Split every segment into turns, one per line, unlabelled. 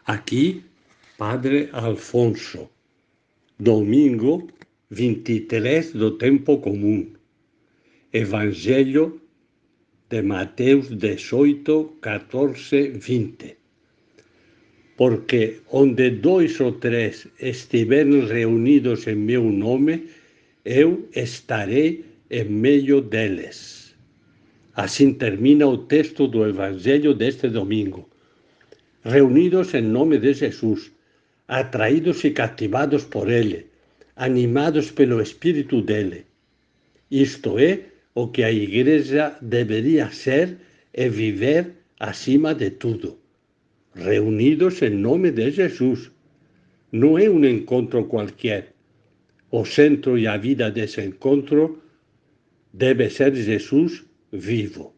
Aqui, Padre Alfonso, domingo 23 do tempo comum, Evangelho de Mateus 18, 14, 20. Porque onde 2 ou 3 estiverem reunidos em meu nome, eu estarei em meio deles. Assim termina o texto do Evangelho deste domingo. Reunidos em nome de Jesus, atraídos e cativados por Ele, animados pelo Espírito dele. Isto é o que a Igreja deveria ser e viver acima de tudo. Reunidos em nome de Jesus. Não é um encontro qualquer. O centro e a vida desse encontro deve ser Jesus vivo.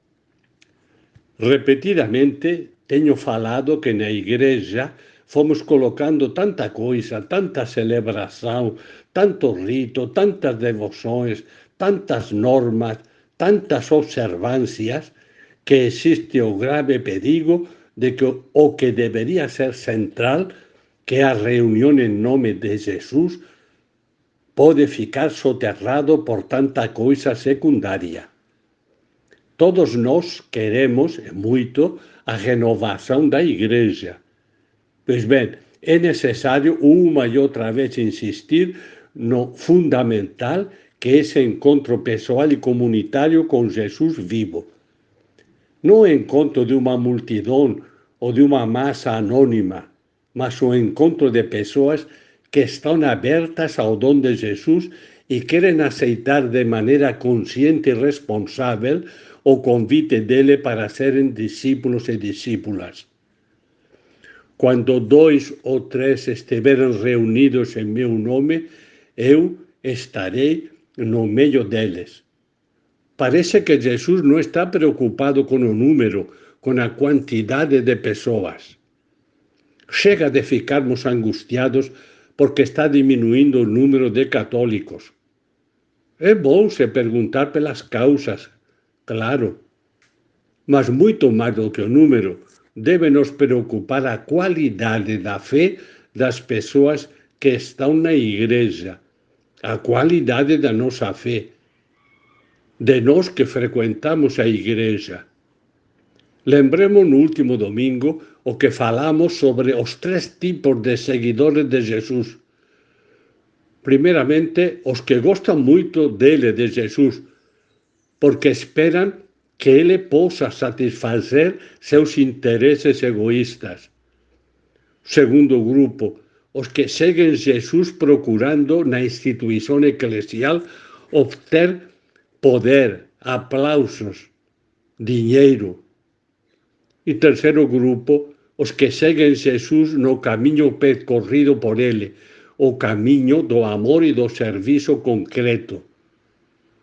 Repetidamente tenho falado que na Igreja fomos colocando tanta coisa, tanta celebração, tanto rito, tantas devoções, tantas normas, tantas observâncias, que existe o grave perigo de que o que deveria ser central, que é a reunião em nome de Jesus, pode ficar soterrado por tanta coisa secundária. Todos nós queremos, muito, a renovação da Igreja. Pois bem, é necessário uma e outra vez insistir no fundamental, que é esse encontro pessoal e comunitário com Jesus vivo. Não o encontro de uma multidão ou de uma massa anônima, mas o encontro de pessoas que estão abertas ao dom de Jesus e querem aceitar de maneira consciente e responsável o convite dele para serem discípulos e discípulas. Quando 2 ou 3 estiverem reunidos em meu nome, eu estarei no meio deles. Parece que Jesus não está preocupado com o número, com a quantidade de pessoas. Chega de ficarmos angustiados porque está diminuindo o número de católicos. É bom se perguntar pelas causas, claro, mas muito mais do que o número, deve nos preocupar a qualidade da fé das pessoas que estão na Igreja, a qualidade da nossa fé, de nós que frequentamos a Igreja. Lembremos no último domingo o que falamos sobre os 3 tipos de seguidores de Jesus. Primeiramente, os que gostam muito dele, de Jesus, porque esperam que ele possa satisfazer seus interesses egoístas. Segundo grupo, os que seguem Jesus procurando na instituição eclesial obter poder, aplausos, dinheiro. E terceiro grupo, os que seguem Jesus no caminho percorrido por ele, o caminho do amor e do serviço concreto.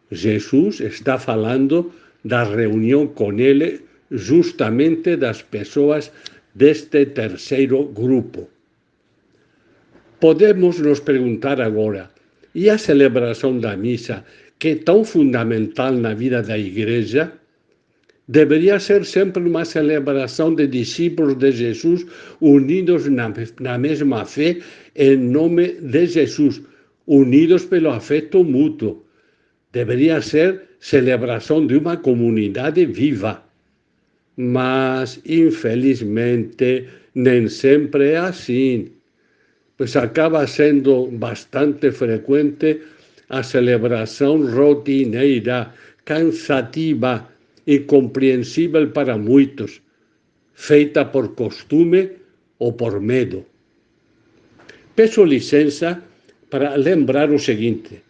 Jesus está falando da reunião com ele justamente das pessoas deste terceiro grupo. Podemos nos perguntar agora, e a celebração da missa, que é tão fundamental na vida da Igreja, deveria ser sempre uma celebração de discípulos de Jesus unidos na mesma fé, em nome de Jesus, unidos pelo afeto mútuo. Deveria ser celebração de uma comunidade viva. Mas, infelizmente, nem sempre é assim. Pois acaba sendo bastante frequente a celebração rotineira, cansativa, incompreensível para muitos, feita por costume ou por medo. Peço licença para lembrar o seguinte: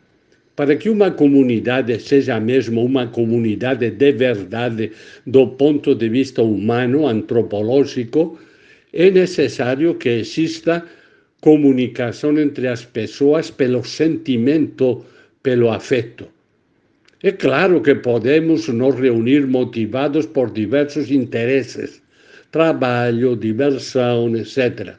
para que uma comunidade seja mesmo uma comunidade de verdade do ponto de vista humano, antropológico, é necessário que exista comunicação entre as pessoas pelo sentimento, pelo afeto. É claro que podemos nos reunir motivados por diversos interesses, trabalho, diversão, etc.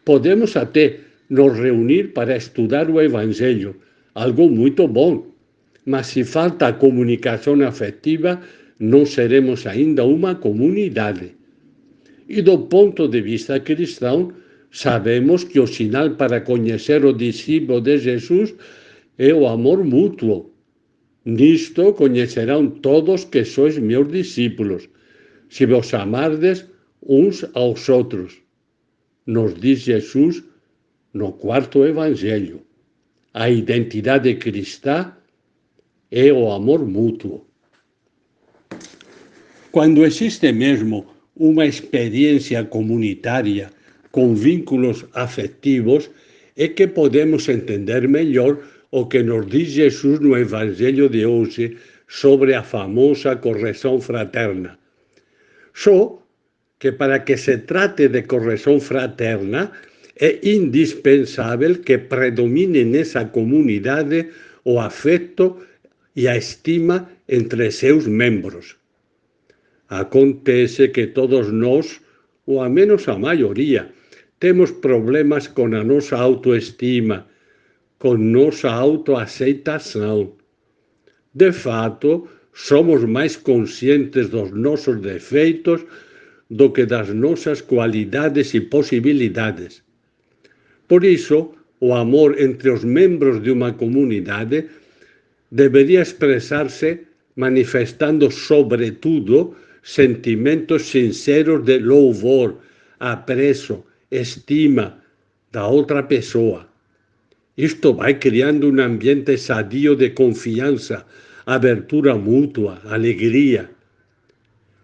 Podemos até nos reunir para estudar o Evangelho, algo muito bom, mas se falta a comunicação afetiva, não seremos ainda uma comunidade. E do ponto de vista cristão, Sabemos que o sinal para coñecer o discípulo de Jesús é o amor mutuo. Nisto coñecerán todos que sois meus discípulos, se vos amardes uns aos outros. Nos diz Jesús no cuarto evangelho. A identidade cristã é o amor mútuo. Quando existe mesmo uma experiência comunitária com vínculos afetivos, é que podemos entender melhor o que nos diz Jesus no Evangelho de hoje sobre a famosa correção fraterna. Só que para que se trate de correção fraterna, é indispensável que predomine nessa comunidade o afeto e a estima entre seus membros. Acontece que todos nós, ou ao menos a maioria, temos problemas com a nossa autoestima, com nossa autoaceitação. De fato, somos mais conscientes dos nossos defeitos do que das nossas qualidades e possibilidades. Por isso, o amor entre os membros de uma comunidade deveria expressar-se manifestando, sobretudo, sentimentos sinceros de louvor, apreço, estima da outra pessoa. Isto vai criando um ambiente sadio de confiança, abertura mútua, alegria.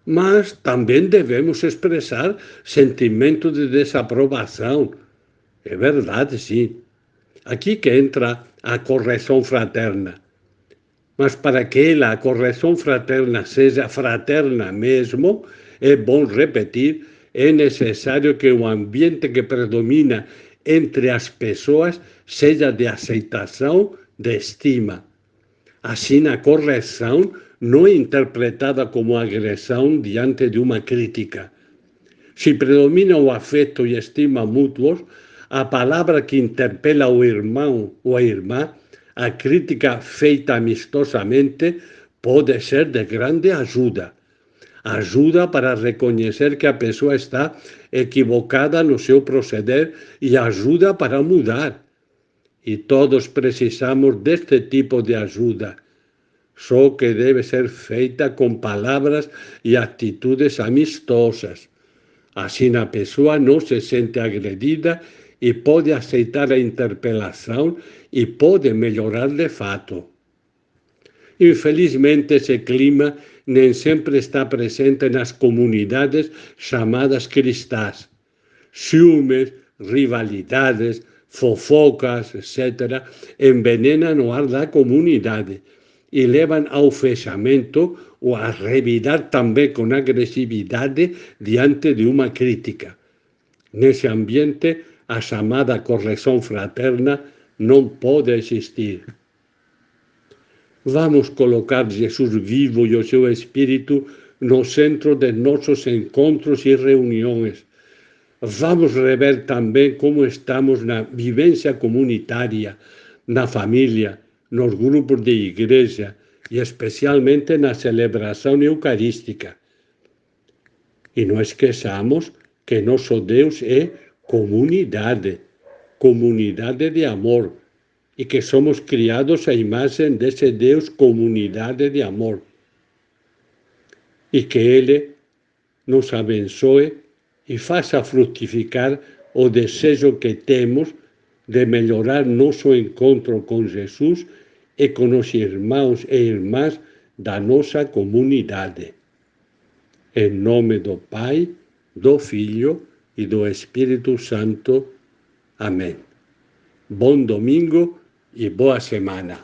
Mas também devemos expressar sentimentos de desaprovação. É verdade, sim. Aqui que entra a correção fraterna. Mas para que a correção fraterna seja fraterna mesmo, é bom repetir, é necessário que o ambiente que predomina entre as pessoas seja de aceitação, de estima. Assim, a correção não é interpretada como agressão diante de uma crítica. Se predomina o afeto e estima mútuos, a palavra que interpela o irmão ou a irmã, a crítica feita amistosamente, pode ser de grande ajuda. Ajuda para reconhecer que a pessoa está equivocada no seu proceder e ajuda para mudar. E todos precisamos deste tipo de ajuda. Só que deve ser feita com palavras e atitudes amistosas. Assim a pessoa não se sente agredida e pode aceitar a interpelação e pode melhorar de fato. Infelizmente, esse clima nem sempre está presente nas comunidades chamadas cristãs. Ciúmes, rivalidades, fofocas, etc., envenenam o ar da comunidade e levam ao fechamento ou a revidar também com agressividade diante de uma crítica. Nesse ambiente, a chamada correção fraterna não pode existir. Vamos colocar Jesus vivo e o seu Espírito no centro de nossos encontros e reuniões. Vamos rever também como estamos na vivência comunitária, na família, nos grupos de igreja e especialmente na celebração eucarística. E não esqueçamos que nosso Deus é comunidade de amor, e que somos criados à imagem desse Deus, comunidade de amor. E que Ele nos abençoe e faça frutificar o desejo que temos de melhorar nosso encontro com Jesus e com os irmãos e irmãs da nossa comunidade. Em nome do Pai, do Filho e do Espírito Santo. Amém. Bom domingo e boa semana.